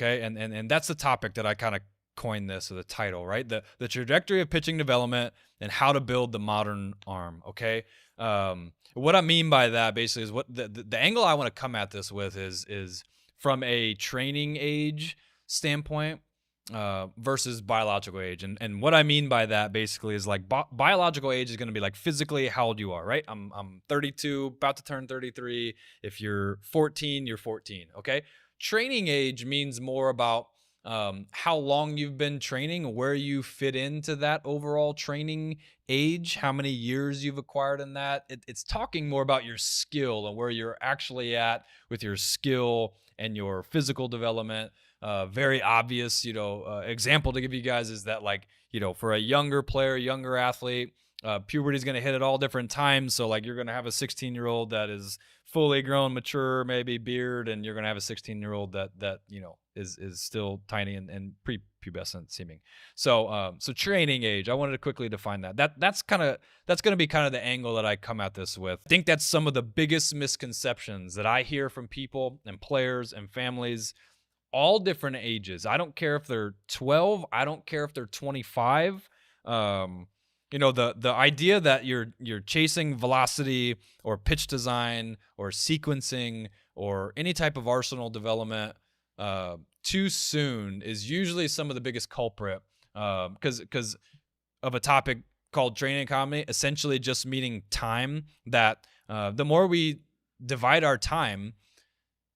Okay, and that's the topic that I kind of coined this, or the title, right? The trajectory of pitching development and how to build the modern arm. Okay, what I mean by that basically is what the angle I want to come at this with is from a training age standpoint versus biological age. And what I mean by that basically is like biological age is going to be like physically how old you are, right? I'm 32, about to turn 33. If you're 14, you're 14. Okay. Training age means more about how long you've been training, where you fit into that overall training age, how many years you've acquired in that. It's talking more about your skill and where you're actually at with your skill and your physical development. Very obvious, example to give you guys is that, like, for a younger player, younger athlete, puberty is going to hit at all different times. So like you're going to have a 16-year-old that is fully grown, mature, maybe beard, and you're going to have a 16-year-old that is still tiny and prepubescent seeming. So training age, I wanted to quickly define that. That's going to be kind of the angle that I come at this with. I think that's some of the biggest misconceptions that I hear from people and players and families, all different ages. I don't care if they're 12. I don't care if they're 25. The idea that you're chasing velocity or pitch design or sequencing or any type of arsenal development too soon is usually some of the biggest culprit, because of a topic called training economy, essentially just meaning time. That the more we divide our time,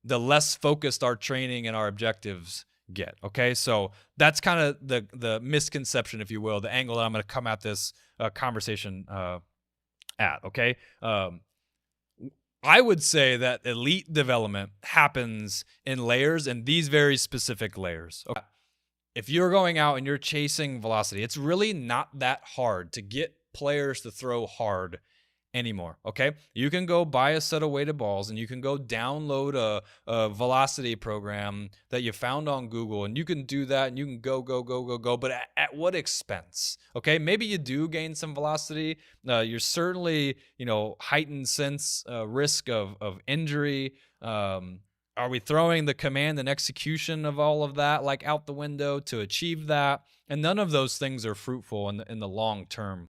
the less focused our training and our objectives get. Okay, so that's kind of the misconception, if you will, the angle that I'm going to come at this conversation at. Okay, I would say that elite development happens in layers, and these very specific layers. Okay. If you're going out and you're chasing velocity, it's really not that hard to get players to throw hard anymore. Okay, you can go buy a set of weighted balls, and you can go download a velocity program that you found on Google, and you can do that, and you can go, but at what expense? Okay, maybe you do gain some velocity. You're certainly, heightened sense risk of injury. Are we throwing the command and execution of all of that like out the window to achieve that? And none of those things are fruitful in the long term.